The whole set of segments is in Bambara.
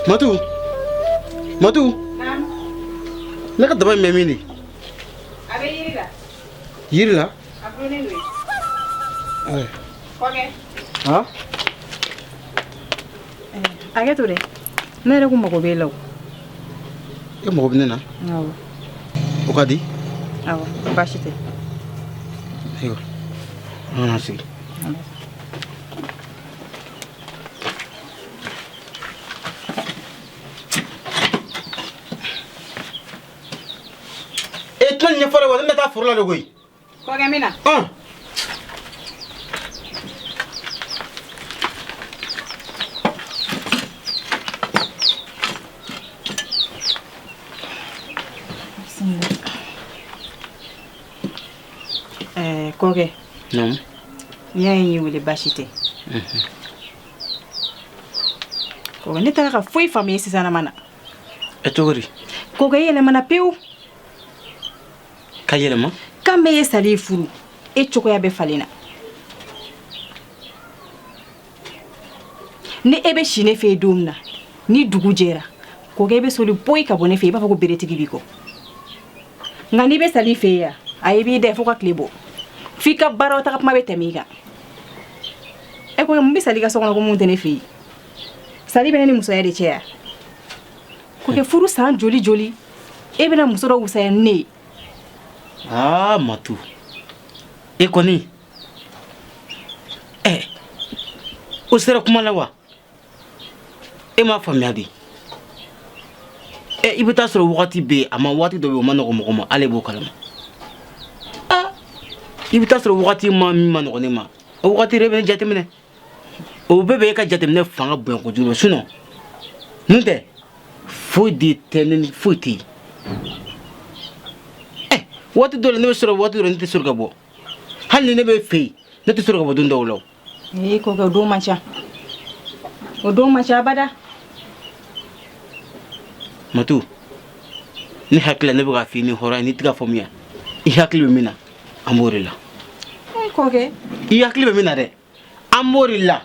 Matu. Matu. Ne ka daba in bɛ min de? A bɛ yiri la. Yiri la? A gulonnen don yen. Kɔkɛ. Han? Hakɛ to dɛ. Ne yɛrɛ ko mago b'e la o. E mago bɛ ne na? Awɔ. O ka di? Awɔ, baasi tɛ. Ayiwa. An ka sigi. E tɛna ɲɛfɔ dɛ wa ne bɛ taa foro la de koyi. Kɔkɛ n bɛ na. Kɔkɛ. Naamu. N'i y'a ye n y'i wele baasi tɛ. Kɔkɛ ne taara ka foyi faamuya sisan ma na. E cogo di? Kɔkɛ e yɛlɛmana pewu. Ka yɛlɛma? K'an bɛ ye sali furu e cogoya bɛ falen na. Ni e bɛ si ne fɛ yen don min na ni dugu jɛra Kɔkɛ e bɛ soli boyi ka bɔ ne fɛ yen i b'a fɔ ko beretigi b'i kɔ. Nka n'i bɛ sali fɛ yen a ye b'i da fo ka tile bɔ. F'i ka baaraw taga kuma bɛ tɛmɛ i kan. E ko mun bɛ sali ka so kɔnɔ ko mun tɛ ne fɛ yen. Sali bɛ ne ni musoya de cɛ ya. Kɔkɛ furu san joli joli e bɛna muso dɔ wusaya ne ye. Ah, Matu. E kɔni. O sera kuma la wa? E m'a faamuya de. I bɛ taa sɔrɔ wagati bɛ a ma waati dɔ bɛ o ma nɔgɔ mɔgɔ ma ale b'o kalama. I bɛ taa sɔrɔ wagati ma min ma nɔgɔ ne ma o wagati de bɛ ne jateminɛ o bɛɛ bɛ e ka jateminɛ fanga bonya kojugu sinon n'o tɛ foyi de tɛ ne ni foyi tɛ yen waati dɔ la ne bɛ sɔrɔ waati dɔ la ne tɛ sɔrɔ ka bɔ hali ni ne bɛ fɛ yen ne tɛ sɔrɔ ka bɔ don dɔw la. Kɔkɛ o don man ca o don man ca abada. Matu ne hakili la ne bɛ ka f'i ni hɔrɔn ye n'i tɛ ka faamuya I hakili bɛ min na an b'o de la. Kɔkɛ I hakili bɛ min na dɛ an b'o de la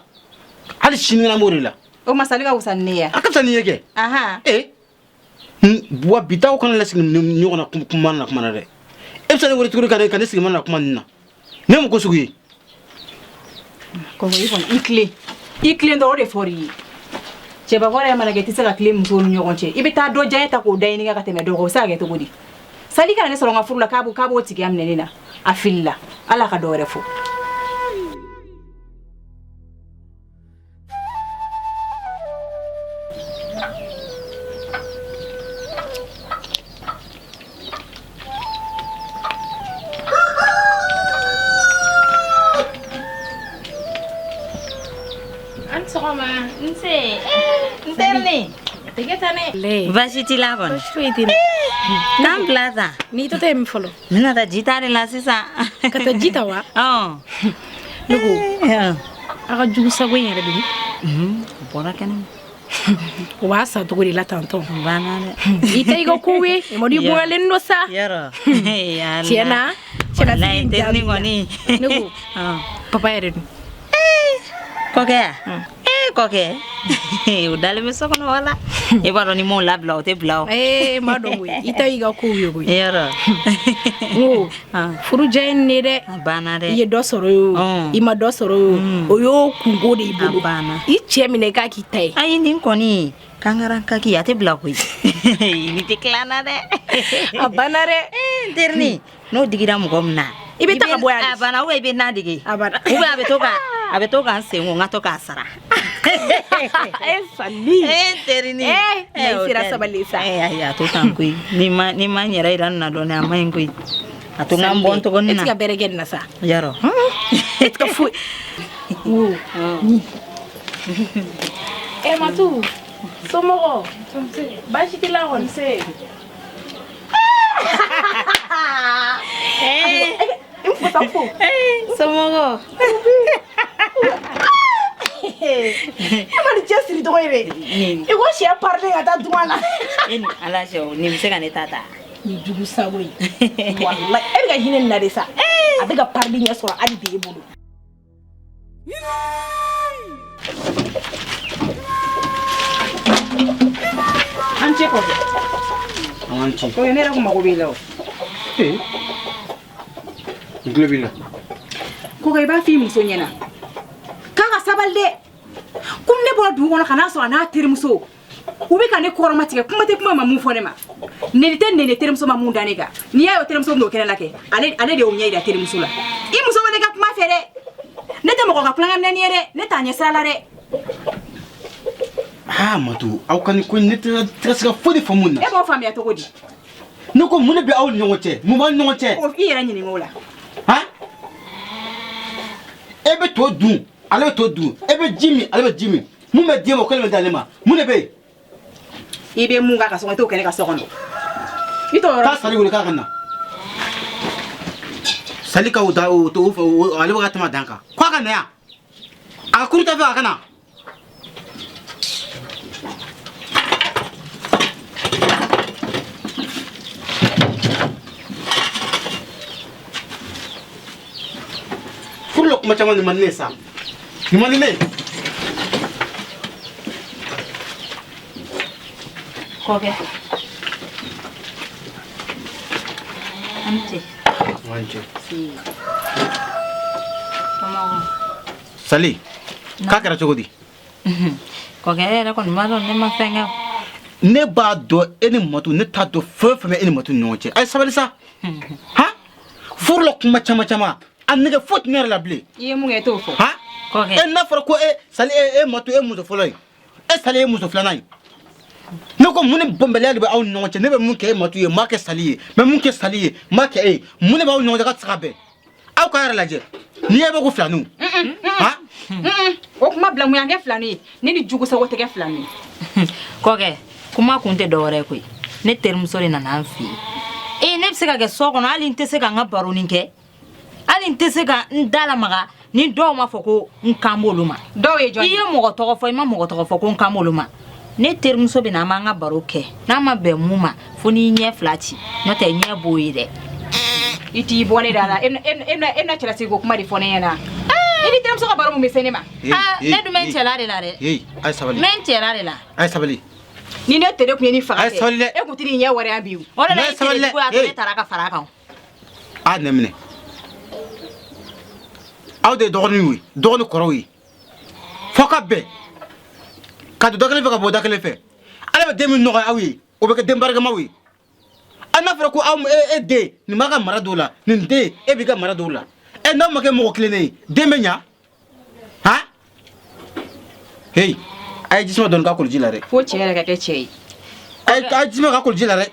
hali sini an b'o de la. o masali ka wusa ni ne ye. A ka fisa ni ye kɛ. Wa bi taw kana lasigi ɲɔgɔn na kuma na kuma na dɛ. E bɛ se ne wele tuguni ka ne sigi mana na kuma nin na ne mun ko sugu ye. Kɔkɛ i kɔni i tilen dɔrɔn o de fɔr'i ye. Cɛbakɔrɔ yɛrɛ mana kɛ i tɛ se ka tile musow ni ɲɔgɔn cɛ i bɛ taa dɔ diya ta k'o da ɲini ka tɛmɛ dɔ kan o bɛ se ka kɛ cogo di. Sali kana ne sɔrɔ n ka furu la k'a b'o tigiya minɛ ne na a filila ala ka dɔ wɛrɛ fɔ. Vasi ti la bon. Nam plaza. Ni to tem folo. Mina ta jita de la sisa. Kata jita wa. Lugu. Aga jugu sago yere bi. Bora kan. Wa sa to gori la tanton. Bana de. Ite go kuwe, mo di bo len no sa. Yaro. Ya. Tiena. Tiena sin ni ngoni. Lugu. Papa yere. Kɔkɛ. Kɔkɛ. Udale me sokono wala. E baro ni mo labla o te bla. Ma do we. Ita iga ku yo go. Yaro. Furu jain ne de. Bana de. Ye do soro yo. I ma do soro yo. O yo kungo de ibolo. Bana. I che mi ne ka kitai. Ai nin koni. Kangaran kaki ate bla ko. Ni te klana de. Abana re. Terni. No digira mo gomna. Ibe ta ka boya. Abana we be na digi. Abana. Ube abetoka nsengo ngatoka asara. Sali. Terini. Na isira sabalisa. Ya to tankui. Ni ma nyera iran na dona amaingui. Atunga mbonto gonna. Etika beregen na sa. Yaro. Etika fu. Matu. Somogo. Bashi kila onse. Somogo. Amari jesiri to ire. E go share parler ata duana. Ala jo ni mse kan tata. Ni jugu sawe. Wallahi e ga hinin na desa. Abiga parler nya sura adi be bulu. ce kɔfɛ an ci o ye ne yɛrɛ ko mago b'i la o n tulo b'i la kɔkɛ i b'a f'i muso ɲɛna k'a ka sabali dɛ komi ne bɔra dugu kɔnɔ ka n'a sɔrɔ a n'a terimuso u bɛ ka ne kɔrɔma tigɛ kuma tɛ kuma ma mun fɔ ne ma neni tɛ neni terimuso ma mun da ne kan n'i y'a ye o terimuso bɛn'o kɛnɛ la kɛ ale de y'o ɲɛ yira terimuso la i muso ma ne ka kuma fɛ dɛ ne tɛ mɔgɔ ka kulonkɛ nɛni ye dɛ ne t'a ɲɛ sira la dɛ Matu aw ka ni ko ne tɛ se ka foyi de faamu na e b'o faamuya cogo di ne ko mun de bɛ aw ni ɲɔgɔn cɛ mun b'aw ni ɲɔgɔn cɛ i yɛrɛ ɲininka o la e bɛ to dun ale bɛ to dun e bɛ ji min ale bɛ ji min mun bɛ diɲɛ ma o kɛlen bɛ d'ale ma mun de bɛ yen i bɛ mun k'a ka so kɔnɔ i t'o kɛ ne ka so kɔnɔ i t'o yɔrɔ taa sali wele k'a ka na sali ka o da o to ale bɛ ka tɛmɛ dan kan k'a ka na yan a ka kuru ta fɛ a ka na furu la kuma caman nin man di ne ye sa nin man di ne ye kɔkɛ an cɛ an cɛ somɔgɔw sali k'a kɛra cogo di kɔkɛ e yɛrɛ kɔni b'a dɔn ne ma fɛn kɛ ne b'a dɔn e ni Matu ne t'a dɔn fɛn fɛn bɛ e ni Matu ni ɲɔgɔn cɛ a ye sabali sa furu la kuma caman caman a nɛgɛ foyi tɛ ne yɛrɛ la bilen i ye mun kɛ i t'o fɔ kɔkɛ e n'a fɔra ko sali e Matu e muso fɔlɔ ye sali ye muso filanan ye ne ko mun ni bɔnbaliya de bɛ aw ni ɲɔgɔn cɛ ne bɛ mun kɛ e Matu ye m'a kɛ sali ye mɛ mun kɛ sali ye m'a kɛ e mun de b'aw ni ɲɔgɔn cɛ ka tɛ se ka bɛn aw ka yɛrɛ lajɛ n'i ye bɛ ko filaninw o kuma bila mun y'an kɛ filanin ye ne ni jugu sago tɛ kɛ filanin ye kɔkɛ kuma kun tɛ dɔwɛrɛ ye koyi ne terimuso de nana an fɛ yen ne bɛ se ka kɛ so kɔnɔ hali n tɛ se ka n ka baronin kɛ hali n tɛ se ka n da lamaga ni dɔw ma fɔ ko n kan b'olu ma dɔw ye jɔn i ye mɔgɔ tɔgɔ fɔ i ma mɔgɔ tɔgɔ fɔ ko n kan b'olu ma ne terimuso bɛ na an b'an ka baro kɛ n'a ma bɛn mun ma fo n'i ɲɛ fila ci n'o tɛ ɲɛ b'o ye dɛ i t'i bɔ ne da la e na cɛlasigi ko kuma de fɔ ne ɲɛna i ni terimuso ka baro mun bɛ se ne ma ne dun bɛ n cɛla de la dɛ a ye sabali n bɛ n cɛla de la a ye sabali ni ne tere kun ye ni faga a ye sabali dɛ e kun tɛ n'i ɲɛ wɛrɛ yan bi o de la i tere jugu y'a to ne taara ka fara a kan a nɛ minɛ aw de ye dɔgɔninw ye dɔgɔnin kɔrɔw ye fo ka bɛn ka don da kelen fɛ ka bɔ da kelen fɛ ala bɛ den min nɔgɔya aw ye o bɛ kɛ den barikamaw ye a n'a fɔra ko aw e den nin b'a ka mara dɔw la nin den e b'i ka mara dɔw la n'aw ma kɛ mɔgɔ kilennen ye den bɛ ɲa hey a ye jisuma dɔɔni k'a kɔlɔsi la dɛ fo cɛ yɛrɛ ka kɛ cɛ ye a ye jisuma k'a kɔlɔsi la dɛ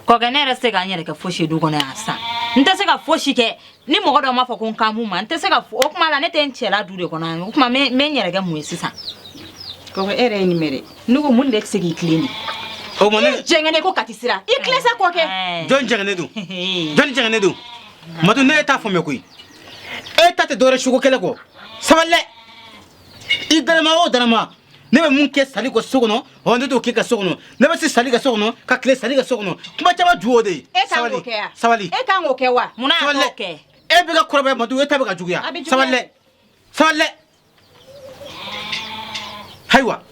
kɔkɛ ne yɛrɛ tɛ se ka n yɛrɛ kɛ fosi ye du kɔnɔ yan san n tɛ se ka fosi kɛ ni mɔgɔ dɔ m'a fɔ ko n kan b'u ma n tɛ se ka o kuma la ne tɛ n cɛla du de kɔnɔ yan o kuma n bɛ n yɛrɛ kɛ mun ye sisan kɔkɛ e yɛrɛ ye nin mɛn dɛ ne ko mun de tɛ se k'i tilen de o ma ne jɛngɛnɛ ko kati sira i tilen sa kɔkɛ jɔn jɛngɛnnen don jɔnni jɛngɛnnen don Matu ne t'a faamuya koyi e ta tɛ dɔwɛrɛ suko kɛlɛ kɔ sabali dɛ i dalama o dalama ne bɛ mun kɛ sali kɔ so kɔnɔ ne t'o kɛ ka so kɔnɔ ne bɛ se sali ka so kɔnɔ ka tile sali ka so kɔnɔ kuma caman ju o de ye e kan k'o kɛ wa sabali e kan k'o kɛ wa munna a t'o kɛ e bɛ ka kɔrɔbaya Matu e ta bɛ ka juguya A bɛ juguya. sabali dɛ sabali dɛ ayiwa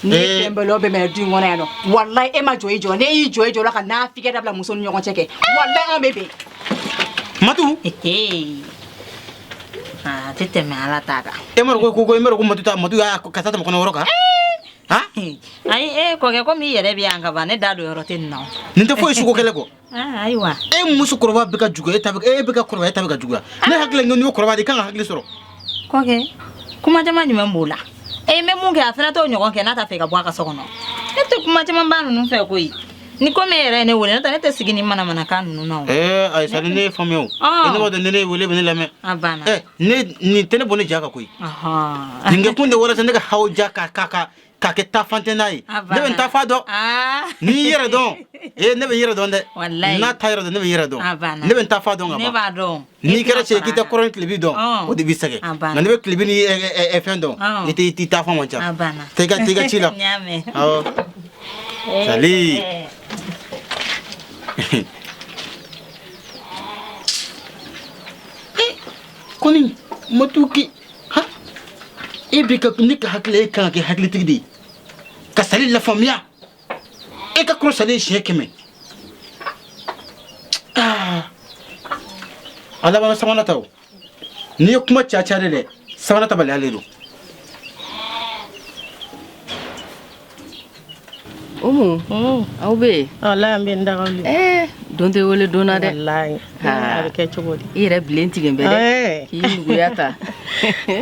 ni tɛnbɛlɛ bɛ mɛn du in kɔnɔ yan nɔ walayi e ma jɔ i jɔ ne y'i jɔ i jɔ la ka n'a fikɛ dabila muso ni ɲɔgɔn cɛ kɛ walayi anw bɛ bɛn Matu a tɛ tɛmɛ ala t'a kan e ma dɔn ko Matu y'a ka taa tɛmɛ kɔnɔ yɔrɔ kan ayi e kɔkɛ komi i yɛrɛ bɛ yan ka ban ne da don yɔrɔ tɛ nin na nin tɛ foyi suko kɛlɛ kɔ ayiwa e musokɔrɔba bɛ ka juguya e bɛ ka kɔrɔbaya e ta bɛ ka juguya ne hakili la n'i y'o kɔrɔbaya de i kan ka hakili sɔrɔ kɔkɛ kuma caman jumɛn b'o la e n bɛ mun kɛ a fana t'o ɲɔgɔn kɛ n'a t'a fɛ ka bɔ a ka so kɔnɔ ne tɛ kuma caman ba ninnu fɛ koyi ni komi e yɛrɛ ye ne wele n'o tɛ ne tɛ sigi ni manamanakan ninnu na o ayisa ni ne ye faamuya o ne b'a dɔn ni ne ye wele bɛ ne lamɛn a banna nin tɛ ne bɔ ne ja kan koyi nin kɛ kun de walasa ne ka hawuja k'a kɛ taafan tɛ n'a ye ne bɛ n ta fa dɔn n'i y'i yɛrɛ dɔn ne bɛ n yɛrɛ dɔn dɛ n'a ta yɛrɛ dɔn ne bɛ n yɛrɛ dɔn ne bɛ n ta fa dɔn ka ne b'a dɔn n'i kɛra cɛ k'i tɛ kɔrɔ ni tilebi dɔn o de b'i sɛgɛn nka ne bɛ tilebi ni fɛn dɔn i t'i ta fa man ca t'i ka ci la awɔ sali kɔni Matu ki e bɛ ka ne ka hakili e kan ka kɛ hakilitigi de ye ka sali la faamuya e ka kɔrɔ sali siɲɛ 100 ala b'a sabanan ta o n'i ye kuma caya de dɛ sabanan ta baliya le don aw bɛ wallahi an bɛ n dagawuli don tɛ wele donna dɛ wallahi a bɛ kɛ cogo di i yɛrɛ bilen tigɛ bɛ dɛ k'i nuguya ta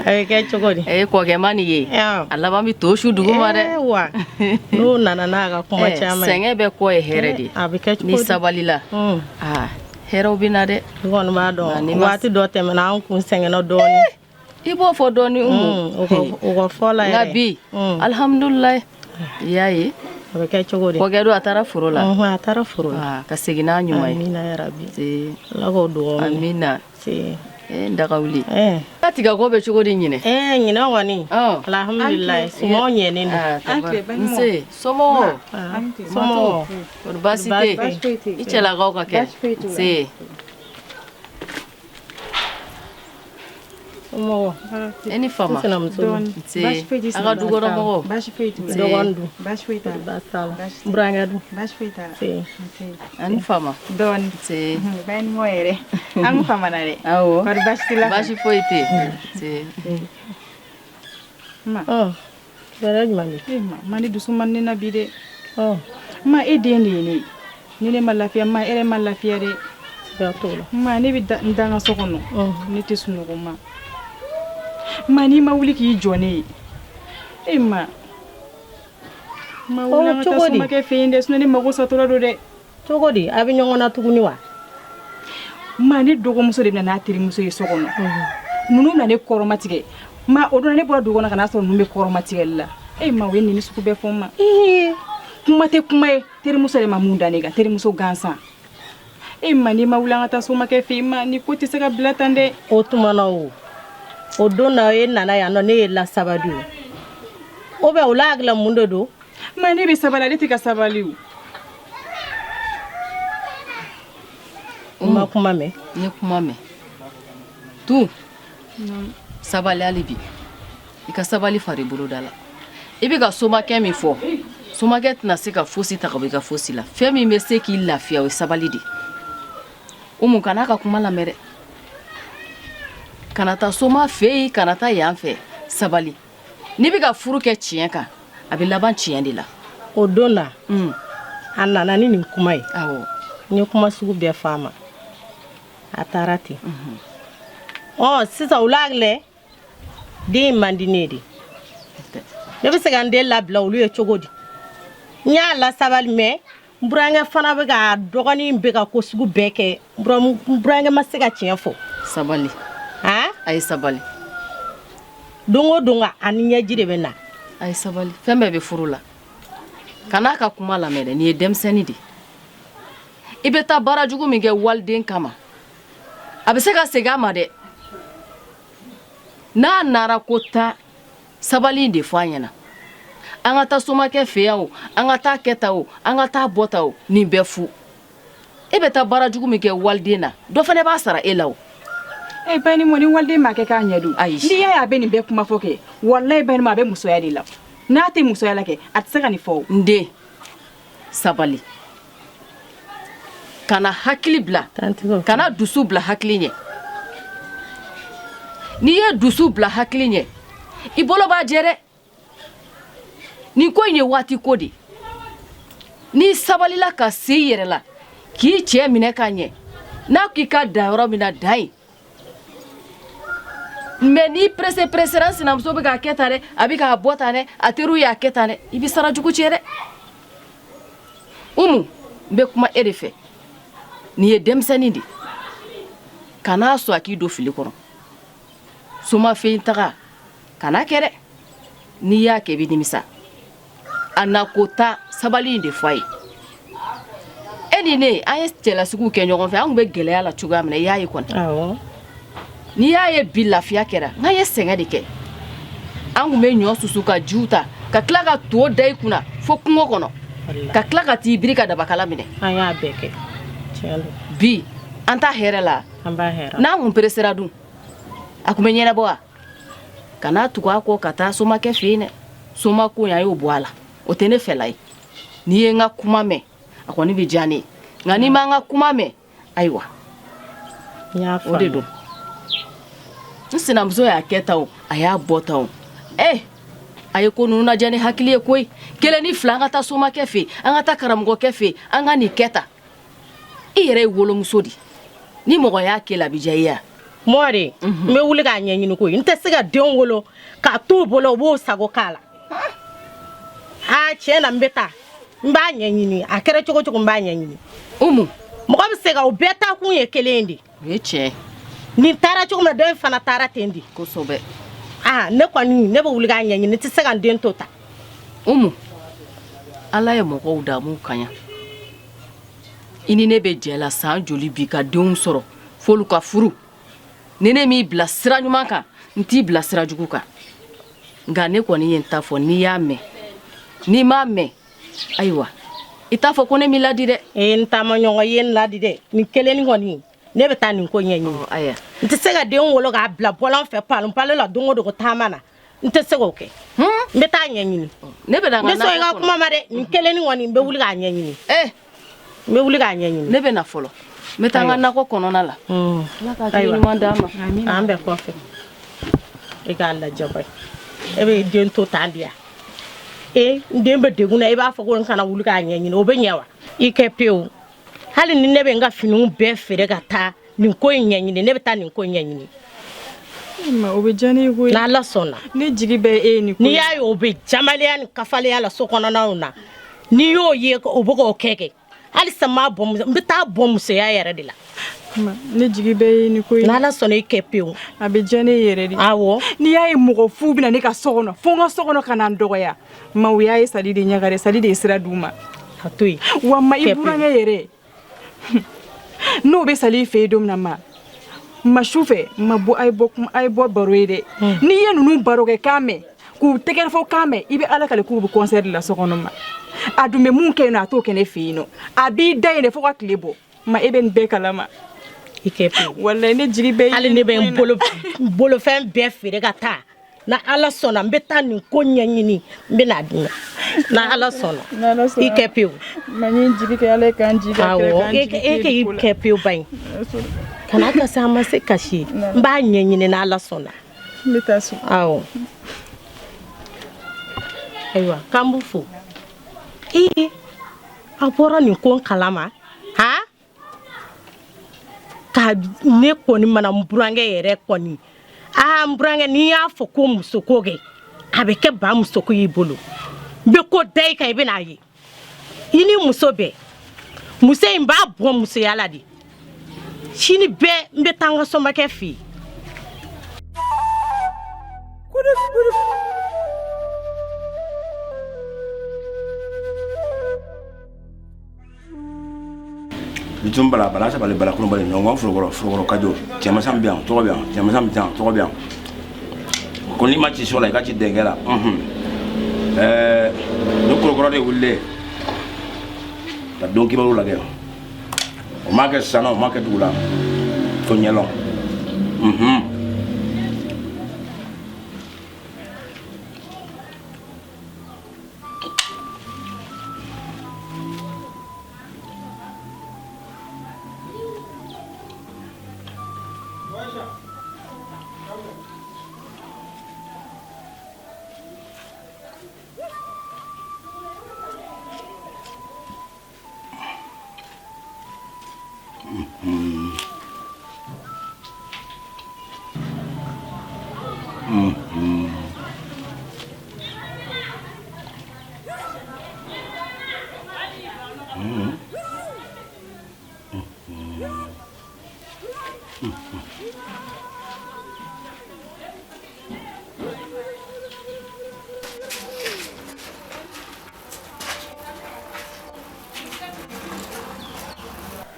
a bɛ kɛ cogo di kɔkɛ ma nin ye a laban bɛ to su dugu ma dɛ wa n'o nana n'a ka kuma caman ye sɛgɛn bɛ kɔ ye hɛrɛ de a bɛ kɛ cogo ni di sabali la hɛrɛw bɛ na dɛ i kɔni b'a dɔn waati dɔ tɛmɛna an kun sɛgɛnna dɔɔnin i b'o fɔ dɔɔnin o ka fɔ la yɛrɛ nka bi alihamudulilayi i y'a ye a bɛ kɛ cogo di kɔkɛ don a taara foro la a taara foro la ka segin n'a ɲuman ye amina yarabi ala k'o dugawu minɛ amina n daga wuli ka tigɛ ko bɛ cogo di ɲinɛ ɲinɛ kɔni alhamdulilayi sumaw ɲɛnen don nse somɔgɔw somɔgɔw kɔni baasi tɛ i cɛlakaw ka kɛ nse e ni fama nse a ka dukɔnɔmɔgɔw dɔgɔnin dun burankɛ dun ani fama nse baɲuman yɛrɛ an famana dɛ awɔ kɔri baasi t'i la baasi foyi tɛ nse bɛrɛ jumɛn de ma ni dusu man ne na bi dɛ ma e den de ye ne ni ne ma lafiya ma e yɛrɛ ma lafiya dɛ ma ne bɛ n da n ka so kɔnɔ ne tɛ sunɔgɔ ma n'i ma wuli k'i jɔ ne ye ma wuli an ka taa somakɛ fɛ yen dɛ sinɔ ne mago satɔla don dɛ cogo di a bɛ ɲɔgɔn na tuguni wa ma ne dɔgɔmuso de bɛ na n'a terimuso ye so kɔnɔ ninnu na ne kɔrɔmatigɛ ma o don ne bɔra dugu kɔnɔ ka n'a sɔrɔ ninnu bɛ kɔrɔmatigɛli la ma o ye nin sugu bɛɛ fɔ n ma kuma tɛ kuma ye terimuso de ma mun da ne kan terimuso gansan ma n'i ma wuli an ka taa somakɛ fɛ yen ma ni ko tɛ se ka bila tan dɛ o tuma na o don na e nana yan nɔ ne ye lasabali o bɛ o la hakili mun de don ma ne bɛ sabali ale tɛ ka sabali o ma kuma mɛn n ye kuma mɛn tu sabali hali bi i ka sabali fari boloda la i bɛ ka somakɛ min fɔ somakɛ tɛna se ka fosi ta ka bɔ i ka fosi la fɛn min bɛ se k'i lafiya o ye sabali de umu kana ka kuma lamɛn dɛ kana taa soma fɛ yen kana taa yan fɛ sabali n'i bɛ ka furu kɛ tiɲɛ kan a bɛ laban tiɲɛ de la o don na a nana ni nin kuma ye awɔ n ye kuma sugu bɛɛ fɔ a ma a taara ten sisan o la hakili den man di ne de ne bɛ se ka n den labila olu ye cogo di n y'a lasabali mɛ n burankɛ fana bɛ ka dɔgɔnin bɛ ka ko sugu bɛɛ kɛ n burankɛ ma se ka tiɲɛ fɔ sabali a ye sabali don o don a ni ɲɛji de bɛ na a ye sabali fɛn bɛɛ bɛ furu la kan'a ka kuma lamɛn dɛ nin ye denmisɛnnin de i bɛ taa baara jugu min kɛ waliden kama a bɛ se ka segin a ma dɛ n'a nara ko ta sabali de fɔ a ɲɛna an ka taa somakɛ fɛ yan o an ka taa kɛ ta o an ka taa bɔ ta o nin bɛɛ fu e bɛ taa baara jugu min kɛ waliden na dɔ fana b'a sara e la o bani mo ni waliden ma kɛ k'a ɲɛ don n'i y'a ye a bɛ nin bɛɛ kuma fɔ kɛ walayi bani mo a bɛ musoya de la n'a tɛ musoya la kɛ a tɛ se ka nin fɔ n den sabali kana hakili bila kana dusu bila hakili ɲɛ n'i ye dusu bila hakili ɲɛ i bolo b'a jɛ dɛ nin ko in ye waati ko de n'i sabalila ka se i yɛrɛ la k'i cɛ minɛ ka ɲɛ n'a k'i ka dan yɔrɔ min na dan ye mɛ n'i pressera n sinamuso bɛ k'a kɛ tan dɛ a bɛ k'a bɔ tan dɛ a teriw y'a kɛ tan dɛ i bɛ sara jugu tiɲɛ dɛ umu n bɛ kuma e de fɛ nin ye denmisɛnnin de kan'a sɔn a k'i don fili kɔnɔ somafɛn taga kana kɛ dɛ n'i y'a kɛ i bɛ nimisa a na ko ta sabali in de fɔ a ye e ni ne an ye cɛlasigiw kɛ ɲɔgɔn fɛ an tun bɛ gɛlɛya la cogoya min na i y'a ye kɔni n'i y'a ye bi lafiya kɛra n'an ye sɛgɛn de kɛ an tun bɛ ɲɔ susu ka jiw ta ka tila ka to da i kunna fo kungo kɔnɔ ka tila ka t'i biri ka dabakala minɛ an y'a bɛɛ kɛ bi an t'a hɛrɛ la n'an tun peresera dun a tun bɛ ɲɛnabɔ wa kana tugu a kɔ ka taa somakɛ fɛ yen dɛ somako yan y'o bɔ a la o tɛ ne fɛla ye n'i ye n ka kuma mɛn a kɔni bɛ diya ne ye nka n'i ma n ka kuma mɛn ayiwa o de don n sinamuso y'a kɛ ta o a y'a bɔ ta o a ye ko ninnu lajɛ ni hakili ye koyi kelen ni fila an ka taa somakɛ fɛ yen an ka taa karamɔgɔkɛ fɛ yen an ka nin kɛ ta i yɛrɛ ye wolomuso di ni mɔgɔ y'a kɛ la a bɛ diya i ye Mɔri n bɛ wuli k'a ɲɛɲini koyi n tɛ se ka den wolo k'a t'u bolo u b'o sago k'a la tiɲɛ na n bɛ taa n b'a ɲɛɲini a kɛra cogo cogo n b'a ɲɛɲini Umu mɔgɔ bɛ se ka o bɛɛ taa kun ye kelen de o ye tiɲɛ nin taara cogo min na dɔ in fana taara ten de kosɛbɛ ne kɔni ne bɛ wuli k'a ɲɛɲini n tɛ se ka n den to ta Umu Ala ye mɔgɔw damu kaɲa i ni ne bɛ jɛ la san joli bi ka denw sɔrɔ f'olu ka furu ni ne m'i bila sira ɲuman kan n t'i bila sira jugu kan nka ne kɔni ye n ta fɔ n'i y'a mɛn n'i m'a mɛn ayiwa i t'a fɔ ko ne m'i ladi dɛ n taama ɲɔgɔn ye n ladi dɛ nin kelen ni kɔni ne bɛ taa nin ko ɲɛɲini n tɛ se ka den wolo k'a bila bɔlɔn fɛ palo la don o don taama na n tɛ se k'o kɛ n bɛ taa ɲɛɲini ne bɛ na n ka nakɔ kɔnɔ n bɛ sɔn i ka kuma ma dɛ nin kelen ni kɔni n bɛ wuli k'a ɲɛɲini n bɛ wuli k'a ɲɛɲini ne bɛ na fɔlɔ n bɛ taa n ka nakɔ kɔnɔna la Ala ka hakili ɲuman d'an ma an bɛ kɔfɛ i k'a lajɛ bani e bɛ den to tan di yan n den bɛ degun na i b'a fɔ ko n kana wuli k'a ɲɛɲini o bɛ ɲɛ wa i kɛ pewu hali ni ne bɛ n ka finiw bɛɛ feere ka taa nin ko in ɲɛɲini ne bɛ taa nin ko in ɲɛɲini o bɛ diya ne ye koyi n'Ala sɔnna ne jigi bɛ e ye nin ko n'i y'a ye o bɛ jamalenya ni kafalenya la so kɔnɔnaw na n'i y'o ye o bɛ k'o kɛ halisa n bɛ taa bɔ musoya yɛrɛ de la ne jigi bɛ ye nin ko ye n'Ala sɔnna i kɛ pewu a bɛ diya ne ye yɛrɛ de awɔ n'i y'a ye mɔgɔ fu bɛna ne ka so kɔnɔ fo n ka so kɔnɔ ka na n dɔgɔya ma o y'a ye Sali de ɲagare Sali de ye sira d'u ma a to yen wa ma i burankɛ yɛrɛ n'o bɛ Sali fɛ yen don min na ma su fɛ ma bɔ a ye bɔ baro ye dɛ n'i ye ninnu baro kɛ k'a mɛn k'u tɛgɛ fɔ k'a mɛn i bɛ Ala kale k'u bɛ concert la so kɔnɔ ma a dun bɛ mun kɛ yen nɔ a t'o kɛ ne fɛ yen nɔ a b'i da yen de fo ka tile bɔ ma e bɛ nin bɛɛ kalama i kɛ pewu wallahi ne jigi bɛ hali ne bɛ n bolofɛn bɛɛ feere ka taa na Ala sɔnna n bɛ taa nin ko ɲɛɲini n bɛ n'a dun na Ala sɔnna i kɛ pewu ma n jigi kɛ Ala k'an jigi kɛ e k'i kɛ pewu bayi kana ka se an ma se kasi n b'a ɲɛɲini na Ala sɔnna n bɛ taa so awɔ ayiwa k'an b'u fo a bɔra nin ko kalama ka ne kɔni mana n burankɛ yɛrɛ kɔni n burankɛ n'i y'a fɔ ko musoko kɛ a bɛ kɛ ba musoko y'i bolo n bɛ ko da i kan i bɛ n'a ye i ni muso bɛɛ muso in b'a bɔ musoya la de sini bɛɛ n bɛ taa n ka somakɛ fɛ yen Bitum bala sabali bala kuno bali nyongo furugoro kajo chamasan bian to bian chamasan bian to bian ko ni machi sola ka ci dengela no kurogoro de wulle ta donki balu la gero o ma ke sana o ma ke dula to nyelo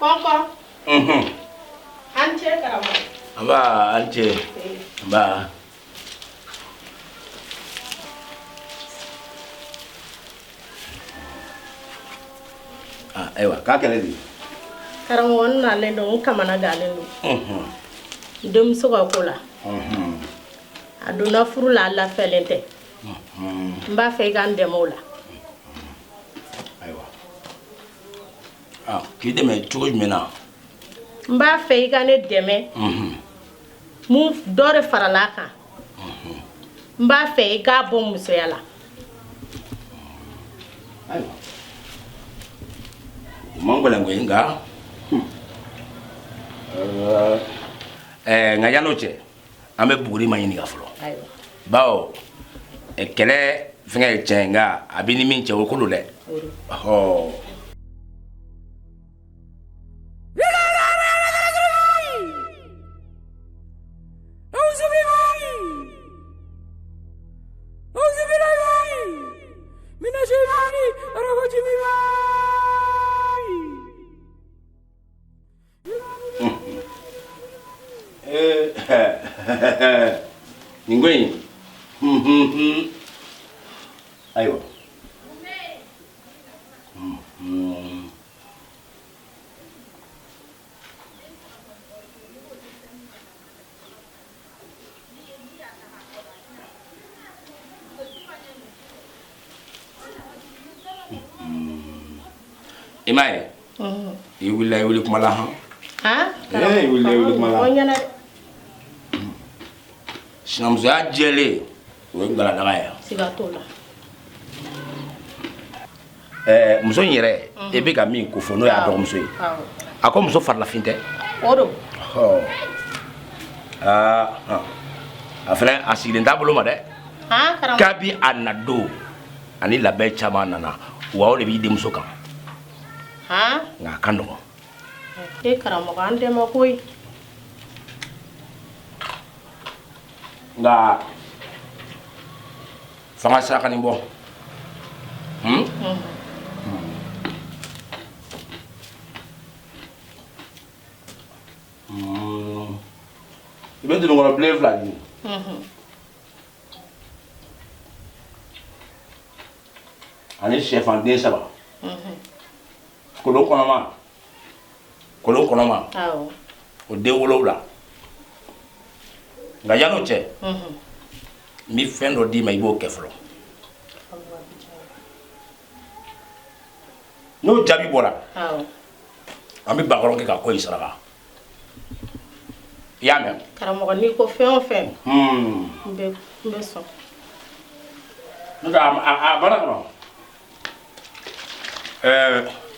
Papa. Ance karamo. Aba ance. Aba. Aiwa, ka kele di. Karamo na le don kamana galen do. Dem so ka kola. Aduna furu la la felente. Mba fe gan demo la. Ah, k'i dɛmɛ cogo jumɛn na? N b'a fɛ I ka ne dɛmɛ. Mun dɔ de farala kan. N b'a fɛ I k'a bɔ musoya la. Ayiwa. Man gɔlɛn koyi nka nka yan'o cɛ an bɛ buguri ma ɲininka fɔlɔ. Ayiwa. Bawo kɛlɛ fɛngɛ ye tiɲɛ nka a bɛ ni min cɛ o ko don dɛ. Ɔhɔ. Ninguém. Ayiwa. Imai. I wuli kuma la han. Ha? I wuli kuma la. O ɲɛna dɛ. Sinamusoya jɛlen o ye galadaga ye. Siga t'o la. Muso in yɛrɛ e bɛ ka min ko fɔ n'o y'a dɔgɔmuso ye. A ko muso farilafin tɛ. O don. A fɛnɛ a sigilen t'a bolo ma dɛ. Karamɔgɔ. Kabi a na don ani labɛn caman nana wa o de b'i denmuso kan. Nka a ka nɔgɔn. E karamɔgɔ an dɛmɛ koyi. Nka fanga sira ka nin bɔ. I bɛ dunukɔrɔ bilen fila ɲini. Ani sɛfan den 3. Kolon kɔnɔma. Awɔ. O den 7. Nka yan'o cɛ. N bɛ fɛn dɔ d'i ma i b'o kɛ fɔlɔ. N'o jaabi bɔra. An bɛ bakɔrɔn kɛ ka ko in saraka. I y'a mɛn. Karamɔgɔ n'i ko fɛn o fɛn. N bɛ sɔn. N'o tɛ a baara kɔnɔ.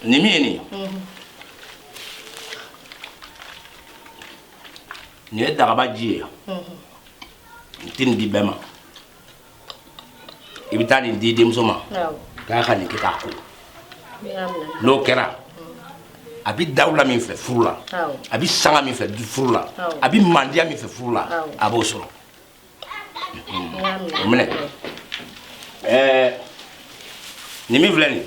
Nin min ye nin ye. Nin ye dagaba ji ye. N tɛ nin di bɛɛ ma. I bɛ taa nin di denmuso ma. K'a ka nin kɛ k'a ko. N'o kɛra a bɛ dawula min fɛ furu la a bɛ sanga min fɛ furu la a bɛ mandiya min fɛ furu la a b'o sɔrɔ. O minɛ nin min filɛ nin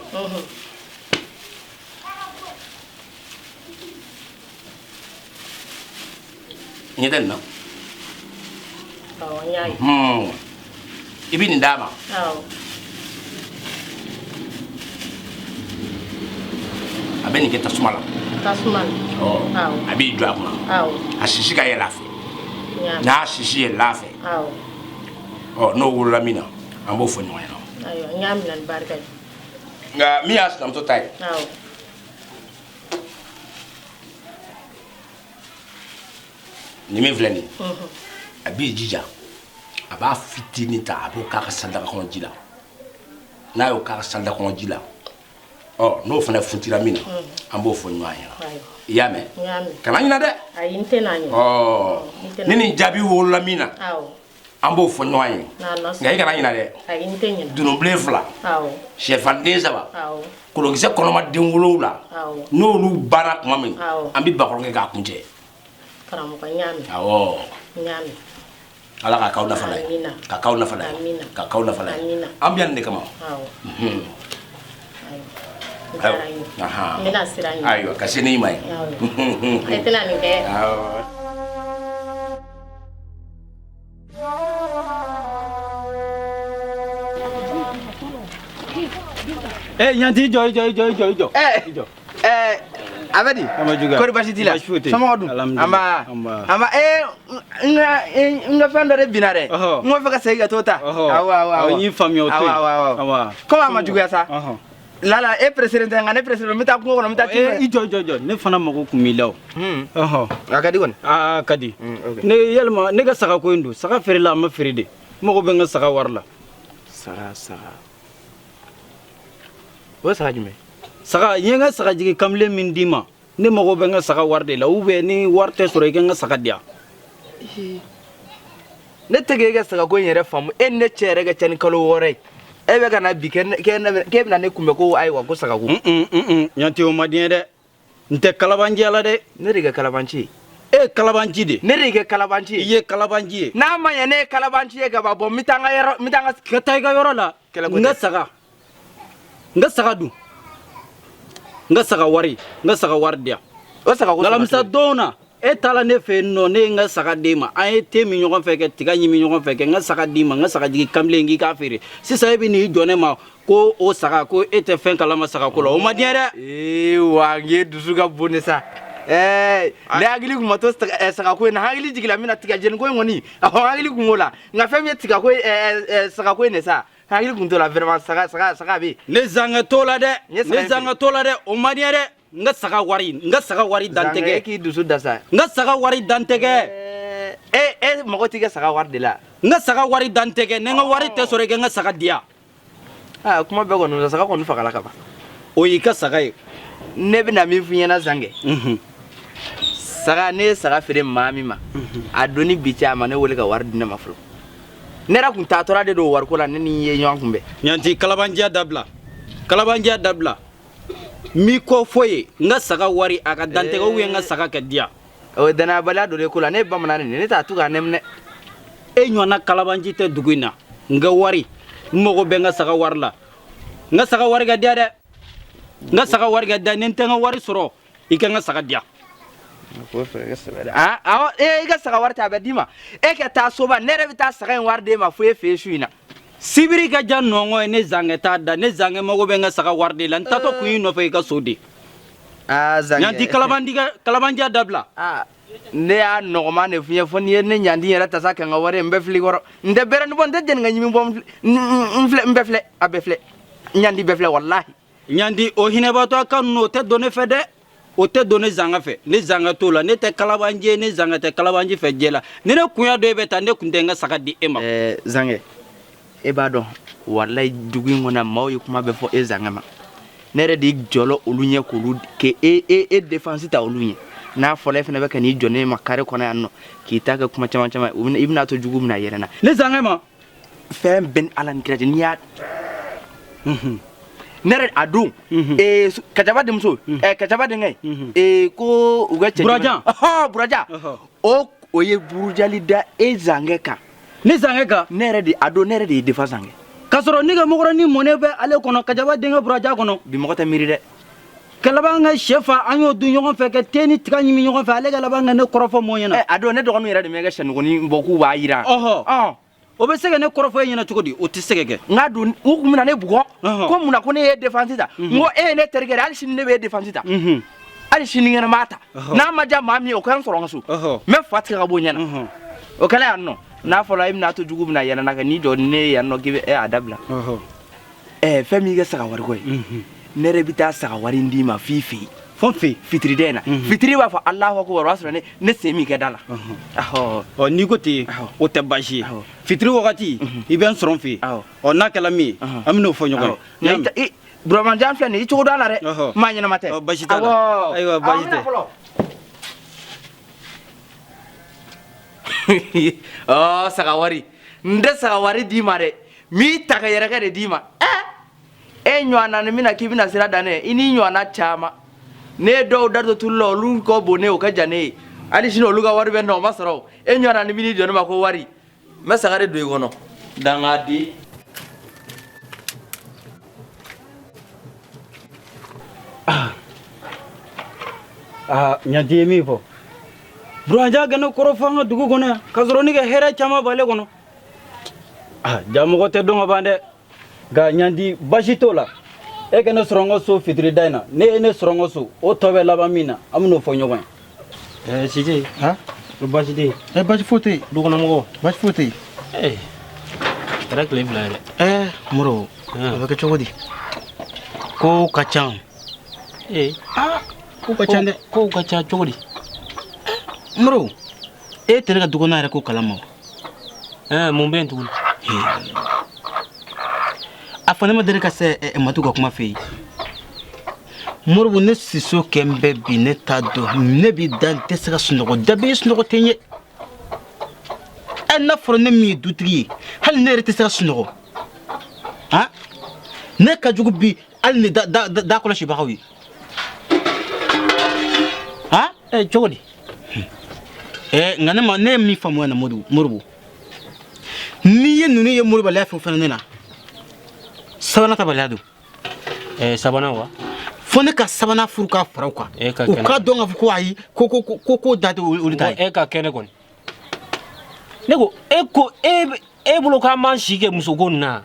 ɲɛ tɛ nin na i bɛ nin d'a ma. A bɛ nin kɛ tasuma la. Tasuma la. A b'i jɔ a kunna. A sisi ka yɛlɛ a fɛ. N'a sisi yɛlɛla a fɛ. N'o wolola min na an b'o fɔ ɲɔgɔn ɲɛna. Ayiwa n y'a minɛ ni barika ye. Nka min y'a sinamuso ta ye. Nin min filɛ nin ye a b'i jija a b'a fitinin ta a b'o k'a ka salida kɔnɔ ji la n'a y'o k'a ka salida kɔnɔ ji la n'o fana funtira min na an b'o fɔ ɲɔgɔn ɲɛna i y'a mɛn kana ɲinɛ dɛ ayi n tɛ n'a ɲinɛ ni nin jaabi wolola min na an b'o fɔ ɲɔgɔn ye nka i kana ɲinɛ dɛ ayi n tɛ ɲinɛ dununbilen 2 sɛfan den 3 kolonkisɛ kɔnɔma den 7 n'olu banna tuma min an bɛ bakɔrɔn kɛ k'a kuncɛ. Karamɔgɔ n y'a mɛn. Awɔ. N y'a mɛn. Ala ka k'aw nafa la ye. Ka k'aw nafa la ye. Ka k'aw nafa la ye. An bɛ yan nin de kama. Awɔ. N bɛna siran ɲɛ. Ayiwa ka se n'i ma ye. E tɛna nin kɛ. Awɔ. Yanti jɔ. Abedi, kori basi t'i la. Somɔgɔ dun? Anba. N ka fɛn dɔ de binna dɛ. N ko fɛ ka segin ka t'o ta. Awɔ n y'i faamuya o to yen. Awɔ. Komi a ma juguya sa. lala e president ngane president mi ta ko kono mi ta i jɔ ne fana mago kun b'i la o akadi kon kadi ne yalima ne ka saga ko in don saga feerela a ma feere de mago bɛ n ka saga wari la saga o saga jumɛn saga n ye n ka saga jigi kamalen min d'i ma ne mago bɛ n ka saga wari de la ou bien ni wari tɛ sɔrɔ i ka n ka saga di yan ne tɛ k'e ka saga ko in yɛrɛ faamu e ni ne cɛ yɛrɛ ka ca ni kalo 6 ye e bɛ ka na bi k'e bɛna ne kunbɛ ko ayiwa ko saga ko yanti o ma di n ye dɛ n tɛ kalabanci la dɛ ne de kɛ kalabanci ye e ye kalabanci de ne de kɛ kalabanci ye i ye kalabanci ye n'a ma ɲɛ ne ye kalabanci ye ka ban bɔn n bɛ taa ka taa i ka yɔrɔ la n ka saga dun n ka saga wari di yan o saga ko galamisa don na e taala ne fɛ yen nɔ ne ye n ka saga d'e ma an ye te min ɲɔgɔn fɛ kɛ tiga ɲimi ɲɔgɔn fɛ kɛ n ka saga d'i ma n ka saga jigi kamalen k'i k'a feere sisan e bɛ n'i jɔ ne ma ko o saga ko e tɛ fɛn kalama sagako la o ma di n ye dɛ wa n ye dusu ka bon de sa ne hakili kun ma to sagako in na hakili jigila min na tigajɛni ko in kɔni hakili kun b'o la nka fɛn min ye sagako in de sa hakili kun t'o la vraiment saga bɛ ne zangɛ t'o la dɛ o ma di n ye dɛ n ka saga wari dan tɛgɛ e k'i dusu da sa n ka saga wari dan tɛgɛ e mago t'i ka saga wari de la n ka saga wari dan tɛgɛ ni n ka wari tɛ sɔrɔ i ka n ka saga di yan kuma bɛɛ kɔni la saga kɔni fagala ka ban o y'i ka saga ye ne bɛna min f'i ɲɛna Zange saga ne ye saga feere maa min ma a doni bi cɛ a ma ne wele ka wari di ne ma fɔlɔ ne yɛrɛ kun taatɔla de don wariko la ne ni ye ɲɔgɔn kunbɛn ɲanti kalabanjiya dabila mi ko foye n ka saga wari a ka dantɛgɛ ou bien n ka saga kɛ di yan o ye danayabaliya dɔ de ko la ne ye bamanan de ne t'a to k'a nɛminɛ e ɲɔgɔnna kalabanji tɛ dugu in na n ka wari n mago bɛ n ka saga wari la n ka saga wari ka di yan dɛ n ka saga wari ka di yan ni n tɛ n ka wari sɔrɔ i ka n ka saga di yan i ka saga wari ta a bɛ d'i ma e ka taa soba ne yɛrɛ bɛ taa saga in wari d'e ma fo e fɛ yen su in na sibiri ka ja nɔngɔ ye ne Zange t'a da ne Zange mago bɛ n ka saga wari de la n taatɔ kun y'i nɔfɛ i ka so de Zange ɲanti kalabanjiya dabila ne y'a nɔgɔman de f'i ye fo n'i ye ne ɲandi yɛrɛ ta sa ka n ka wari n bɛ fili kɔrɔ n tɛ bɛrɛ ni bɔ n tɛ jɛni ka ɲimi bɔ n bɛ filɛ a bɛ filɛ ɲandi bɛ filɛ walahi ɲandi o hinɛbatɔ ka ninnu o tɛ don ne fɛ dɛ o tɛ don ne Zange fɛ ne Zange t'o la ne tɛ kalabanji ye ne Zange tɛ kalabanji fɛ jɛ la ni ne kunya dɔ e bɛ taa ne kun tɛ n ka saga di e ma Zange e b'a dɔn walayi dugu in kɔnɔ maaw ye kuma bɛ fɔ e Zange ma ne yɛrɛ de jɔlɔ olu ɲɛ k'olu k'e défense ta olu ɲɛ n'a fɔla e fana bɛ ka n'i jɔ ne ma carré kɔnɔ yan nɔ k'i ta kɛ kuma caman i bɛna to jugu bɛna yɛrɛ na ne Zange ma fɛn bɛɛ ni Ala ni kira cɛ n'i y'a ne yɛrɛ a don Kacaba denmuso Kacaba denkɛ ko u ka cɛ Burajan o ye burujali da e Zange kan ne Zange kan ne yɛrɛ de a don ne yɛrɛ de ye defa Zange k'a sɔrɔ ne ka mɔgɔrɔni mɔnɛ bɛ ale kɔnɔ Kacaba denkɛ Burajan kɔnɔ bi mɔgɔ tɛ miiri dɛ ka laban ka sɛ fa an y'o dun ɲɔgɔn fɛ ka te ni tiga ɲimi ɲɔgɔn fɛ ale ka laban ka ne kɔrɔfɔ mɔn ɲɛna a don ne dɔgɔninw yɛrɛ de bɛ kɛ sɛnuguni bɔ k'u b'a jira o bɛ se ka ne kɔrɔfɔ e ɲɛna cogo di o tɛ se ka kɛ n ka don u kun bɛna ne bugɔ ko mun na ko ne ye défense ta n ko e ye ne terikɛ de hali sini ne bɛ e défense ta hali sini ŋɛnɛ m'a ta n'a ma diya maa min ye o ka n sɔrɔ n ka so n bɛ fa tigɛ ka bɔ ɲɛna o kɛlen yan nɔ n'a fɔra e bɛna to jugu bɛna yɛlɛna kɛ n'i jɔ ne ye yan nɔ k'i bɛ a dabila fɛn min y'i ka saga wariko ye ne yɛrɛ bɛ taa saga wari in d'i ma f'i fɛ yen fɔ fɛ fitiri den na fitiri b'a fɔ Alahu Akibar o y'a sɔrɔ ne sen min kɛ da la n'i ko ten o tɛ baasi ye fitiri wagati i bɛ n sɔrɔ n fɛ yen n'a kɛla min ye an bɛ n'o fɔ ɲɔgɔn ye Buramajan filɛ nin i cogo dɔn a la dɛ maa ɲɛnama tɛ baasi t'a la ayiwa baasi tɛ saga wari n tɛ saga wari d'i ma dɛ n b'i ta ka yɛrɛkɛ de d'i ma e ɲɔgɔnna ni mina k'i bɛna sira dan ne i n'i ɲɔgɔnna caman ne ye dɔw da to tulu la olu kɔ bon ne o ka jan ne ye hali sini olu ka wari bɛ n na o ma sɔrɔ e ɲɔgɔnna ni b'i jɔ ne ma ko wari n bɛ saga de don i kɔnɔ danga di ɲanti ye min fɔ Burajan ka ne kɔrɔfɔ an ka dugu kɔnɔ yan k'a sɔrɔ ne ka hɛrɛ caman b'ale kɔnɔ ja mɔgɔ tɛ dɔn ka ban dɛ nka ɲanti baasi t'o la e ka ne sɔrɔ n ka so fitiri da in na ne ye ne sɔrɔ n ka so o tɔ bɛ laban min na an bɛ n'o fɔ ɲɔgɔn ye Sise o baasi tɛ yen baasi foyi tɛ yen dukɔnɔmɔgɔw baasi foyi tɛ yen kɛra tile fila ye dɛ Moro a bɛ kɛ cogo di Ko ka ca. Ko ka ca dɛ. Ko ka ca cogo di? Moro, e tɛ ne ka dukɔnɔ yɛrɛ ko kalama wa? Mun bɛ yen tuguni? A fɔ ne ma deli ka se Matu ka kuma fɛ yen. Moribo ne siso kɛ n bɛ bi ne t'a dɔn ne b'i da n tɛ se ka sunɔgɔ da bɛ sunɔgɔ tɛ n ye. N'a fɔra ne min ye dutigi ye hali ne yɛrɛ tɛ se ka sunɔgɔ. Ne ka jugu bi hali ni da kɔlɔsibagaw ye. Cogo di? Nka ne ye min faamuya na Moribo n'i ye ninnu ye Moribaliya fɛn o fɛn ne na sabanan tabaliya don. Sabanan wa? Fo ne ka sabanan furu k'a fara u kan u ka dɔn k'a fɔ ko ayi ko da tɛ olu ta ye. E ka kɛnɛ kɔni ne ko e bolo k'an m'an si kɛ muso ko nin na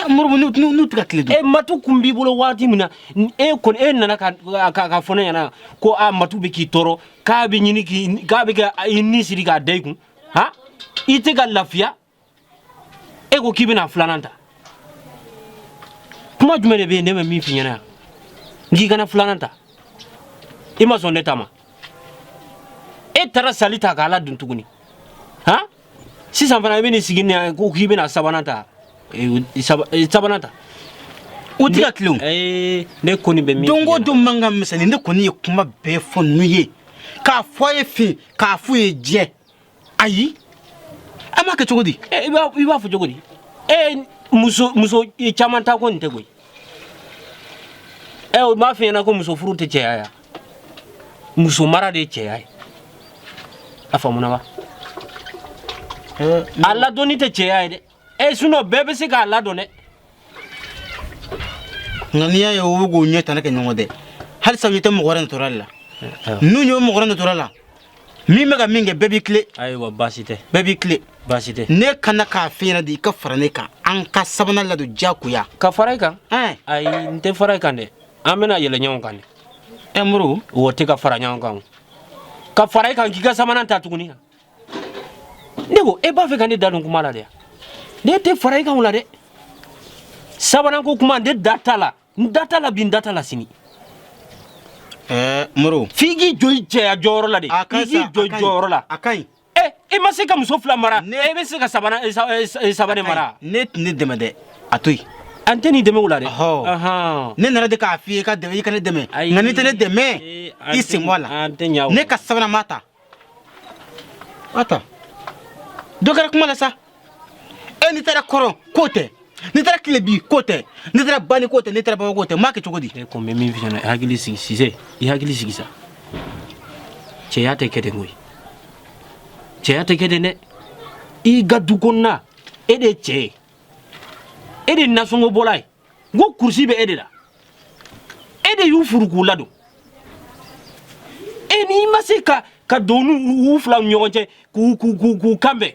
Moribo n'u tɛ ka tile dun. Matu kun b'i bolo waati min na e nana ka fɔ ne ɲɛna ko Matu bɛ k'i tɔɔrɔ k'a bɛ ɲini k'a bɛ ka i ni siri k'a da i kun i tɛ ka lafiya e ko k'i bɛna filanan ta kuma jumɛn de bɛ yen ne bɛ min f'i ɲɛna yan k'i kana filanan ta i ma sɔn ne ta ma e taara sali ta k'a ladon tuguni sisan fana i bɛ nin sigi ko k'i bɛna sabanan ta sabanan ta o tɛ ka tile o. ne kɔni bɛ min don o don man kan misɛnnin ne kɔni ye kuma bɛɛ fɔ n'u ye k'a fɔ a ye fin k'a f'u ye jɛ ayi a m'a kɛ cogo di. I b'a fɔ cogo di muso caman ta ko nin tɛ koyi o m'a f'i ɲɛna ko muso furu tɛ cɛya ye muso mara de ye cɛya ye a faamuna wa a ladonni tɛ cɛya ye dɛ sinon bɛɛ bɛ se k'a ladon dɛ. Nka n'i y'a ye o b'o ɲɛ tan ne kɛ ɲɔgɔn dɛ halisa u tɛ mɔgɔ wɛrɛ natɔra la n'u ye mɔgɔ wɛrɛ natɔra la min bɛ ka min kɛ bɛɛ b'i tile. Ayiwa baasi tɛ. Bɛɛ b'i tile. Baasi tɛ. Ne kana k'a f'i ɲɛna de i ka fara ne kan an ka sabanan ladon diyagoya. Ka fara i kan? Ayi n tɛ fara i kan dɛ an bɛna yɛlɛ ɲɔgɔn kan dɛ. Moro o tɛ ka fara ɲɔgɔn kan o ka fara i kan k'i ka sabanan ta tuguni ne ko e b'a fɛ ka ne da don kuma la dɛ ne tɛ fara i kan o la dɛ sabanan ko kuma ne da t'a la n da t'a la bi n da t'a la sini. Moro f'i k'i jɔ i cɛya jɔyɔrɔ la de i k'i jɔ i jɔyɔrɔ la. A ka ɲi. I ma se ka muso fila mara e bɛ se ka sabanan mara. Ne tɛ ne dɛmɛ dɛ a to yen. An tɛ nin dɛmɛ o la dɛ. Ne nana de k'a f'i ye i ka ne dɛmɛ nka n'i tɛ ne dɛmɛ i sen bɔ a la. An tɛ ɲa o. Ne ka sabanan ma ta. A ta dɔ kɛra kuma la sa n'i taara kɔrɔ k'o tɛ n'i taara tile bi k'o tɛ n'i taara bani k'o tɛ n'i taara baba k'o tɛ n m'a kɛ cogo di. E ko n bɛ min f'i ɲɛna i hakili sigi Sise i hakili sigi sa cɛya tɛ kɛ ten koyi cɛya tɛ kɛ ten dɛ i ka du kɔnɔna e de ye cɛ ye e de ye nasɔngɔ bɔla ye n ko kurusi bɛ e de la e de y'u furu k'u ladon n'i ma se ka don u fila ni ɲɔgɔn cɛ k'u kanbɛn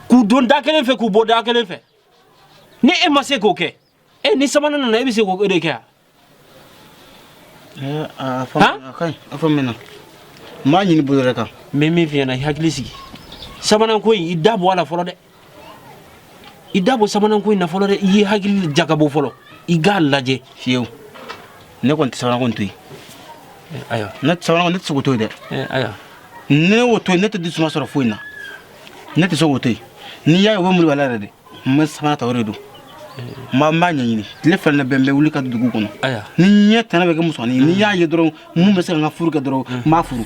k'u don da kelen fɛ k'u bɔ da kelen fɛ ni e ma se k'o kɛ ni sabanan nana e bɛ se k'o de kɛ a faamuya n b'a ɲini bolo yɛrɛ kan n bɛ min f'i ɲɛna i hakili sigi sabanan ko in i da bɔ a la fɔlɔ dɛ i da bɔ sabanan ko in na fɔlɔ dɛ i ye hakili jagabɔ fɔlɔ i k'a lajɛ fiyewu ne kɔni tɛ sabanan ko in to yen ayiwa ne tɛ sabanan ko ne tɛ se k'o to yen dɛ ayiwa ne y'o to yen ne tɛ dusuma sɔrɔ foyi na ne tɛ se k'o to yen n'i y'a ye o bɛ Moribala yɛrɛ de n bɛ sabanan ta o de don n b'a ɲɛɲini tile fila na bɛn n bɛ wuli ka dugu kɔnɔ ni ɲɛ tɛnɛ bɛ kɛ musomanin ye n'i y'a ye dɔrɔn mun bɛ se ka n ka furu kɛ dɔrɔn n b'a furu.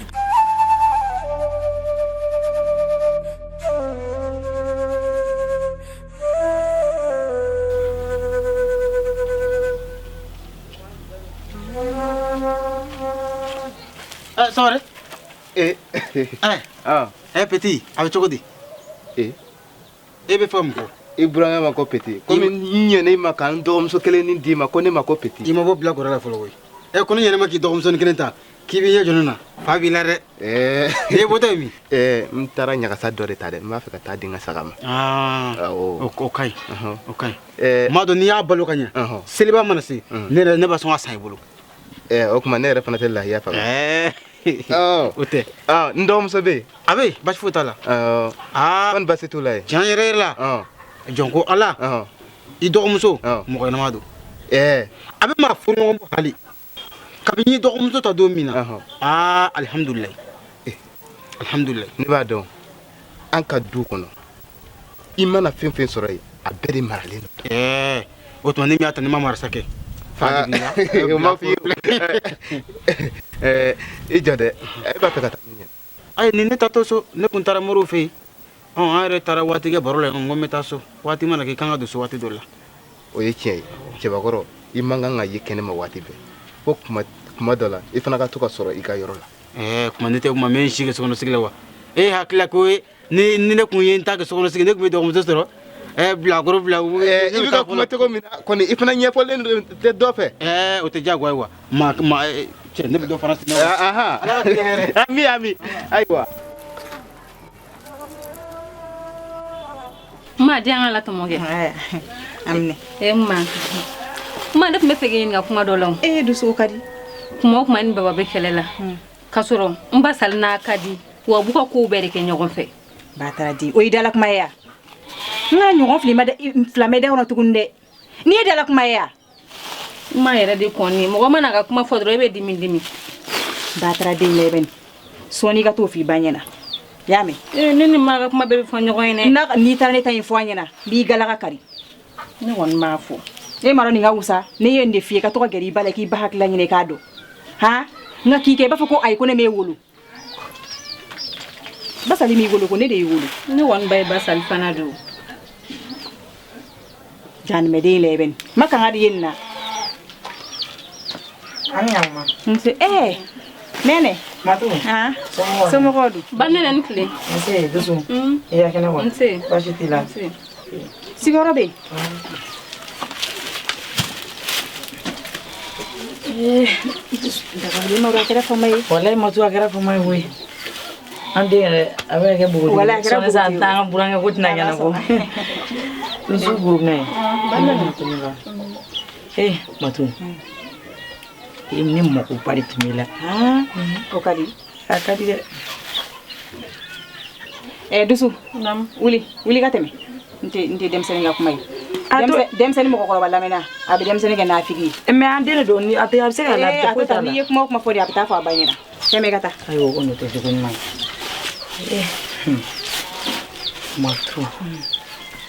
Sɔgɔma petit a bɛ cogo di e bɛ fɛn min fɔ i burankɛ ma ko petit komi n ɲɛna i ma ka n dɔgɔmuso kelen nin d'i ma ko ne ma ko petit i ma bɔ bilakɔrɔ la fɔlɔ koyi ko ne ɲɛna ma k'i dɔgɔmusonin kelen ta k'i b'i ɲɛ jɔ ne na fa b'i la dɛ i ye bɔtɔ ye min n taara ɲagasa dɔ de ta dɛ n b'a fɛ ka taa di n ka saga ma o ka ɲi o ka ɲi maa dɔn n'i y'a balo ka ɲɛ seliba mana se ne b'a sɔn ka san i bolo o tuma ne yɛrɛ fana tɛ lahiya faamu o tɛ n dɔgɔmuso bɛ yen a bɛ basi foyi t'a la kɔni basi t'u la ye tiɲɛ yɛrɛ yɛrɛ la jɔn ko ala i dɔgɔmuso Awɔ. mɔgɔ ɲɛnama don Eh. a bɛ maa furu ɲɔgɔn bɔ hali kabini i dɔgɔmuso ta don min na Ahɔ. alihamudulilayi alihamudulilayi Ne b'a dɔn an ka du kɔnɔ i mana fɛn fɛn sɔrɔ yen a bɛɛ de maralen don. o tuma ni min y'a ta ni ma marasa kɛ O ma f'i ye. I jɔ dɛ e b'a fɛ ka taa min kɛ. ayi ni ne taatɔ so ne kun taara moriw fɛ yen an yɛrɛ taara waati kɛ baro la ko n bɛ taa so waati mana kɛ kan ka don so waati dɔ la O ye tiɲɛ ye cɛbakɔrɔ i man kan ka ye kɛnɛma waati bɛɛ ko kuma dɔ la i fana ka to ka sɔrɔ i ka yɔrɔ la. kuma ne tɛ kuma mɛ n si kɛ sokɔnɔsigi la wa e hakilila ko ni ne kun ye n ta kɛ sokɔnɔsigi ne kun bɛ dɔgɔmuso sɔrɔ bilakoro bila I bɛ ka kuma cogo min na kɔni i fana ɲɛfɔlen tɛ dɔ fɛ. o tɛ diyagoya ye wa cɛ ne bɛ dɔ fana sinɛ wa Ami ayiwa. Ma di an ka latɔmɔ kɛ. Amina. Ma ne tun bɛ fɛ k'i ɲininka kuma dɔ la o. Dusu ka di. Kuma o kuma ni baba bɛ kɛlɛ la. K'a sɔrɔ n ba sali n'a ka di wa b'u ka kow bɛɛ de kɛ ɲɔgɔn fɛ. Ba taara di o ye dala kuma ye wa? N ka ɲɔgɔn filamɛ da kɔnɔ tuguni dɛ. N'i ye dala kuma ye wa? Ma yɛrɛ de kɔni mɔgɔ mana ka kuma fɔ dɔrɔn e bɛ dimi. Ba taara den lɛ bɛ sɔɔni ka t'o f'i ba ɲɛna. Y'a mɛn? Ne ni ma ka kuma bɛɛ bɛ fɔ ɲɔgɔn ye dɛ. N'i taara ne ta in fɔ a ɲɛna b'i galaka kari. Ne kɔni b'a fɔ. E ma dɔn nin ka wusa ne ye nin de f'i ye ka to ka gɛrɛ i ba la k'i ba hakilila ɲini k'a dɔn. Han nka k'i kɛ i b'a fɔ ko ayi ko ne m'e wolo. Basali m'i wolo ko ne de y'i wolo. Ne kɔni ba ye Basali fana don. Janimɛden lɛ bɛ ma kan ka di ye nin na. Nse Nene. Matu. Somɔgɔw dun. Ba Nene ni tile. Nse Dusu. I y'a kɛnɛ wa? Nse. Baasi t'i la. Sigiyɔrɔ bɛ yen. Dabali ma a kɛra fama ye. Walayi Matu a kɛra fama ye koyi. An den yɛrɛ a bɛ kɛ buguri. Walayi a kɛra buguri. Sɔni sa an t'an ka burankɛ ko tɛna ɲɛnabɔ. Dusu gurubinɛ. Matu. I ni mɔgɔ ba de tun b'i la. O ka di. A ka di dɛ. Dusu. Wuli ka tɛmɛ. N tɛ denmisɛnnin ka kuma ye. Denmisɛnnin mɔgɔkɔrɔba lamɛnna a bɛ denmisɛnnin kɛ n'a figi ye. Mais an den de don a bɛ se ka la ko ta n'i ye kuma o kuma fɔ de a bɛ taa fɔ a ba ɲɛna. Tɛmɛ ka taa. Ayiwa ko n'o tɛ jogo ɲuman ye. Matu.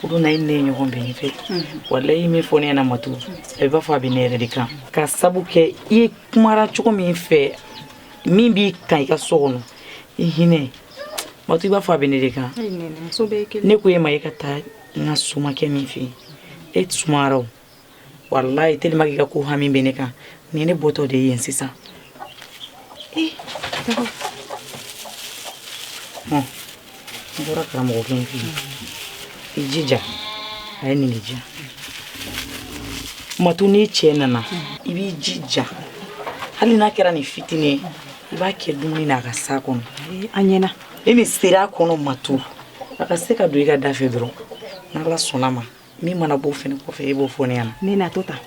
Kudu na i ne ɲɔgɔn bɛ nin fɛ. Walayi i min fɔ ne ɲɛna Matu a b'a fɔ a bɛ ne yɛrɛ de kan. Ka sabu kɛ i ye kumara cogo min fɛ min b'i kan i ka so kɔnɔ i hinɛ Matu i b'a fɔ a bɛ ne de kan. Ne ko e ma e ka taa n ka somakɛ min fɛ yen e sumara o walayi tellement k'i ka ko hami bɛ ne kan ni ne bɔtɔ de ye yen sisan. N bɔra karamɔgɔ kɛ in fɛ yen i jija a ye nin de diya Matu n'i cɛ nana i b'i jija hali n'a kɛra nin fitinin i b'a kɛ dumuni na a ka sa kɔnɔ a ɲɛna e min sera a kɔnɔ Matu a ka se ka don i ka da fɛ dɔrɔn n'Ala sɔnna ma min mana bɔ fɛnɛ kɔfɛ e b'o fɔ ne ɲɛna. Ne na to tan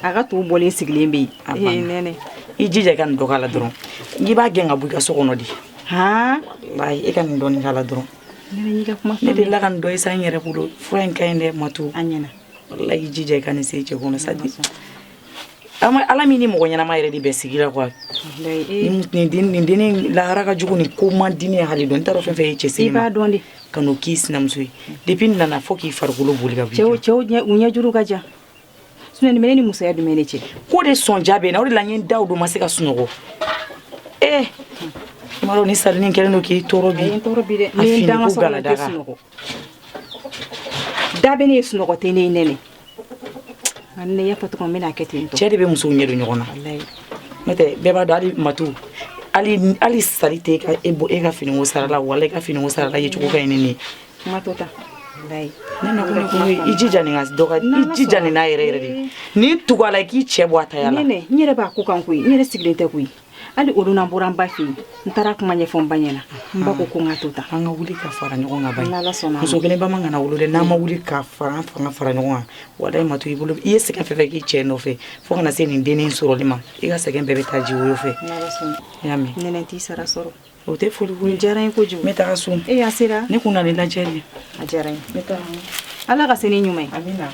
a ka to bɔlen sigilen bɛ yen. Nɛnɛ i jija i ka nin dɔ k'a la dɔrɔn i b'a gɛn ka bɔ i ka so kɔnɔ de. Walayi e ka nin dɔɔni k'a la dɔrɔn. Ne de la ka nin dɔ i sa n yɛrɛ bolo fura in ka ɲi dɛ Matu. A ɲɛna. Walayi i jija i ka nin se cɛ kɔnɔ sadi. Ala min ni mɔgɔ ɲɛnama yɛrɛ de bɛ sigi la quoi. Nin den lahara ka jugu ni ko man di ne ye hali dɔn n t'a dɔn fɛn fɛn ye cɛ sigi ma. I b'a dɔn de. Ka n'o k'i sinamuso ye depuis n nana fɔ k'i farikolo boli ka bɔ. Cɛw u ɲɛjuru ka jan. Sinon nin bɛ ne ni musoya dumɛ ne cɛ. Ko de sɔnja bɛ na o de la n ye n da o don ma se ka sunɔgɔ. I m'a dɔn ni salini kɛlen don k'i tɔɔrɔ bi. A ye n tɔɔrɔ bi dɛ. Ni n da n ka so kɔnɔ tɛ sunɔgɔ. Da bɛ ne ye sunɔgɔ tɛ ne ye Nɛnɛ. Ne y'a fɔ cogo min n bɛna kɛ ten tɔ. Cɛ de bɛ musow ɲɛ don ɲɔgɔn na. N'o tɛ bɛɛ b'a dɔn hali Matu hali sali tɛ e ka finiko sara la wala i ka finiko sara la ye cogo ka ɲi ne ye. Kuma to tan. Ne na ko i jija nin ka dɔgɔ i jija nin n'a yɛrɛ yɛrɛ de ni tugu a la i k'i cɛ bɔ a taya la. Nɛnɛ n yɛrɛ b'a ko kan koyi n yɛrɛ sigilen tɛ koyi hali olu n'an bɔra n ba fɛ yen n taara kuma ɲɛfɔ n ba ɲɛna n ba ko n ka to tan. An ka wuli ka fara ɲɔgɔn kan ba ye. N'Ala sɔnna. Muso kelen ba man kana wolo dɛ n'an ma wuli ka fara fara ɲɔgɔn kan walayi Matu i bolo i ye sɛgɛn fɛn fɛn k'i cɛ nɔfɛ fo kana se nin dennin sɔrɔli ma i ka sɛgɛn bɛɛ bɛ taa jiwoyo fɛ. N'Ala sɔnna. I y'a mɛn. Nɛnɛ t'i sara sɔrɔ. O tɛ foli ko ye. Diyara n ye kojugu. N bɛ taga so. A sera. Ne kun na ni lajɛli. A diyara n ye. N bɛ taga. Ala ka se ni ɲuman ye. Amina.